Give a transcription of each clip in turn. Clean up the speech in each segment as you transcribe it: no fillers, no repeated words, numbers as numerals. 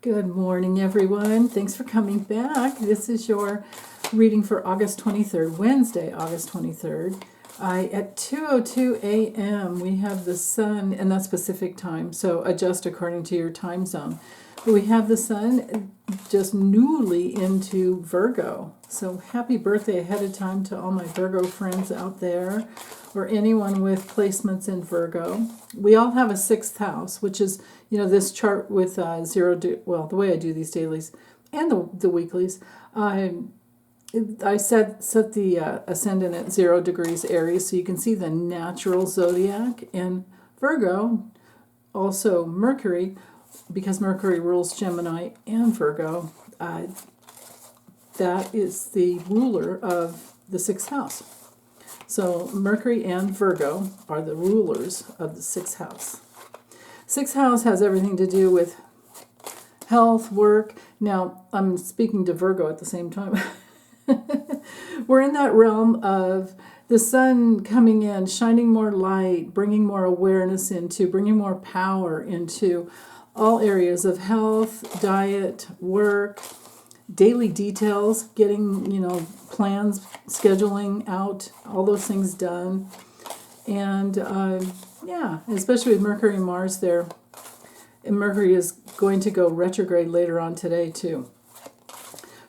Good morning, everyone. Thanks for coming back. This is your reading for August 23rd, Wednesday, August 23rd. At 2:02 a.m., we have the sun, and that's Pacific time, so adjust according to your time zone. But we have the sun just newly into Virgo. So happy birthday ahead of time to all my Virgo friends out there, or anyone with placements in Virgo. We all have a sixth house, which is, this chart with the way I do these dailies and the weeklies. I set the ascendant at 0 degrees Aries, so you can see the natural zodiac in Virgo. Also Mercury, because Mercury rules Gemini and Virgo. That is the ruler of the sixth house. So Mercury and Virgo are the rulers of the sixth house. Sixth house has everything to do with health, work. Now, I'm speaking to Virgo at the same time. We're in that realm of the sun coming in, shining more light, bringing more awareness into, bringing more power into all areas of health, diet, work, daily details, getting, plans, scheduling out, all those things done. And especially with Mercury and Mars there. And Mercury is going to go retrograde later on today too.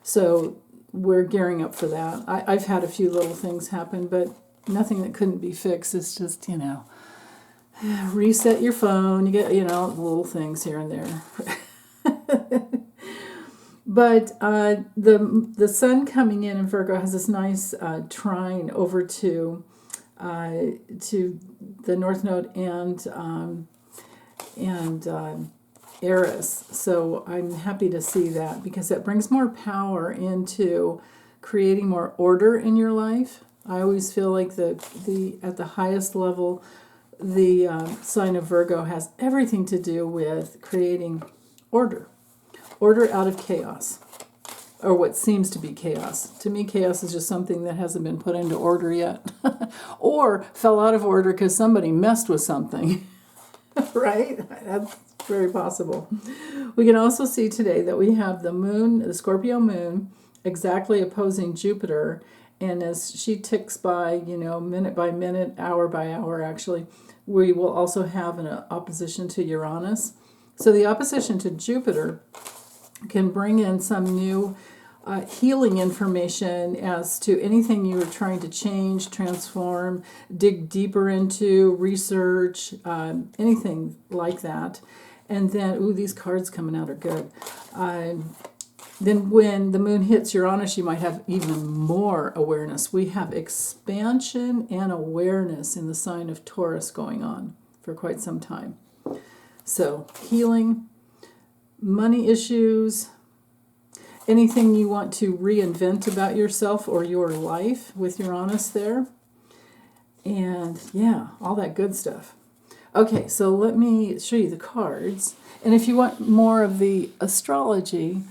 So we're gearing up for that. I've had a few little things happen, but nothing that couldn't be fixed. It's just, reset your phone. You get, little things here and there. But the sun coming in Virgo has this nice trine over to the North Node and Eris. So I'm happy to see that because that brings more power into creating more order in your life. I always feel like the at the highest level, the sign of Virgo has everything to do with creating order out of chaos, or what seems to be chaos. To me, chaos is just something that hasn't been put into order yet, or fell out of order because somebody messed with something, right? That's very possible. We can also see today that we have the moon, the Scorpio moon, exactly opposing Jupiter, and as she ticks by, minute by minute, hour by hour, actually, we will also have an opposition to Uranus. So the opposition to Jupiter can bring in some new healing information as to anything you were trying to change, transform, dig deeper into, research, anything like that. And then, these cards coming out are good. Then when the moon hits Uranus, you might have even more awareness. We have expansion and awareness in the sign of Taurus going on for quite some time. So healing, money issues, anything you want to reinvent about yourself or your life with Uranus there. And all that good stuff. Okay, so let me show you the cards. And if you want more of the astrology,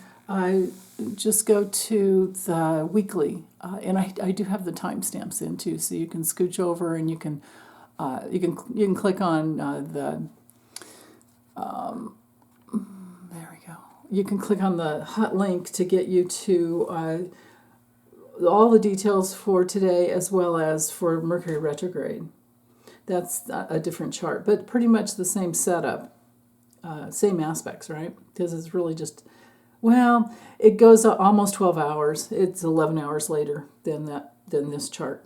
just go to the weekly. And I do have the timestamps in too, so you can scooch over and you can click on there we go. You can click on the hot link to get you to all the details for today as well as for Mercury retrograde. That's a different chart, but pretty much the same setup, same aspects, right? Because it's really just, it goes almost 12 hours. It's 11 hours later than this chart.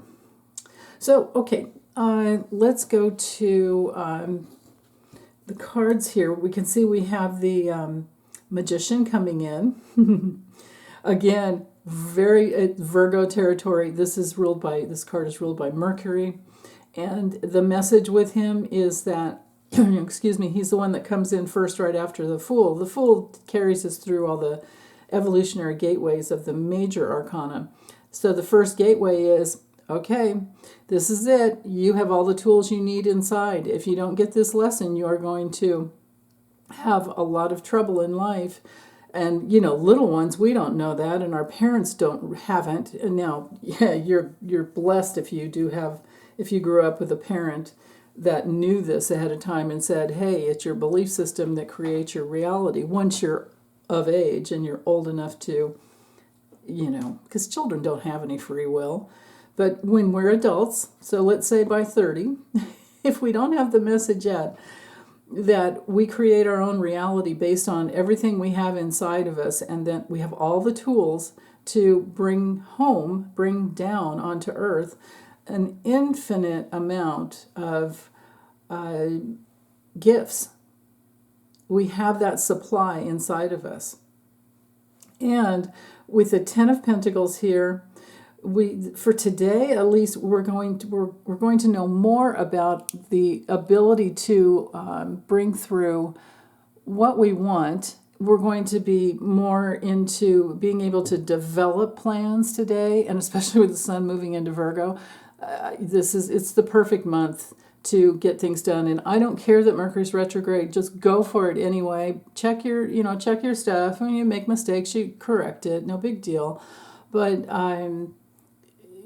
So, okay, let's go to the cards here. We can see we have the Magician coming in. Again, very Virgo territory. This card is ruled by Mercury. And the message with him is that, he's the one that comes in first right after the Fool. The Fool carries us through all the evolutionary gateways of the major arcana. So the first gateway is, okay, this is it. You have all the tools you need inside. If you don't get this lesson, you are going to have a lot of trouble in life. And, little ones, we don't know that, and our parents haven't. And now, you're blessed if you grew up with a parent that knew this ahead of time and said, hey, it's your belief system that creates your reality. Once you're of age and you're old enough to, because children don't have any free will. But when we're adults, so let's say by 30, if we don't have the message yet that we create our own reality based on everything we have inside of us, and then we have all the tools to bring down onto earth an infinite amount of gifts. We have that supply inside of us. And with the Ten of Pentacles here, for today at least, we're going to know more about the ability to bring through what we want. We're going to be more into being able to develop plans today, and especially with the sun moving into Virgo, it's the perfect month to get things done. And I don't care that Mercury's retrograde; just go for it anyway. Check your stuff. When you make mistakes, you correct it. No big deal. But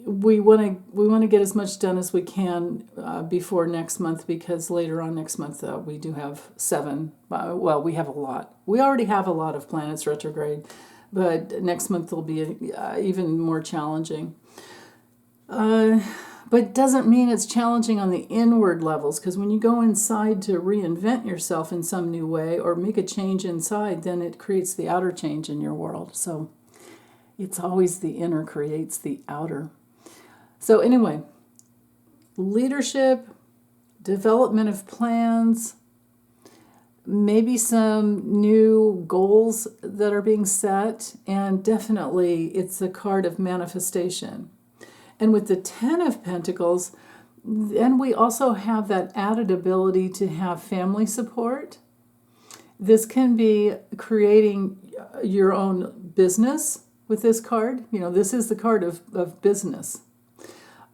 we want to get as much done as we can before next month, because later on next month we do have 7. Well, we have a lot. We already have a lot of planets retrograde, but next month will be even more challenging. But it doesn't mean it's challenging on the inward levels, because when you go inside to reinvent yourself in some new way or make a change inside, then it creates the outer change in your world. So it's always the inner creates the outer. So anyway, leadership, development of plans, maybe some new goals that are being set, and definitely it's a card of manifestation. And with the Ten of Pentacles, then we also have that added ability to have family support. This can be creating your own business with this card. This is the card of business.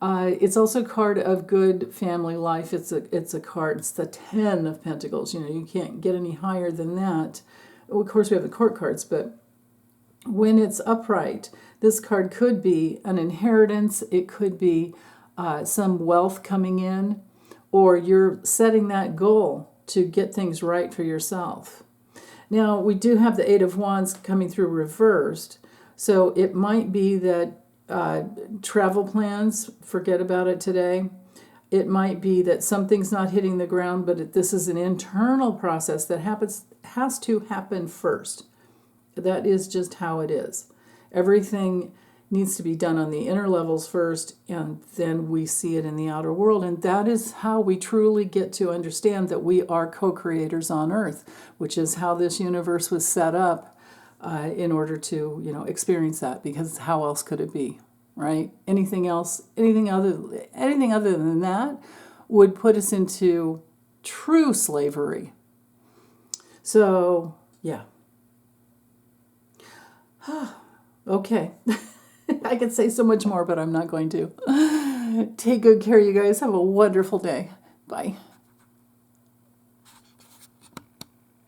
It's also a card of good family life. It's the 10 of Pentacles. You can't get any higher than that. Well, of course, we have the court cards, but when it's upright, this card could be an inheritance. It could be some wealth coming in, or you're setting that goal to get things right for yourself. Now, we do have the Eight of Wands coming through reversed, so it might be that travel plans, forget about it today. It might be that something's not hitting the ground, but this is an internal process that has to happen first. That is just how it is. Everything needs to be done on the inner levels first, and then we see it in the outer world. And that is how we truly get to understand that we are co-creators on Earth, which is how this universe was set up in order to, experience that. Because how else could it be, right? Anything else, anything other than that would put us into true slavery. So, yeah. Okay. I could say so much more, but I'm not going to. Take good care, you guys. Have a wonderful day. Bye.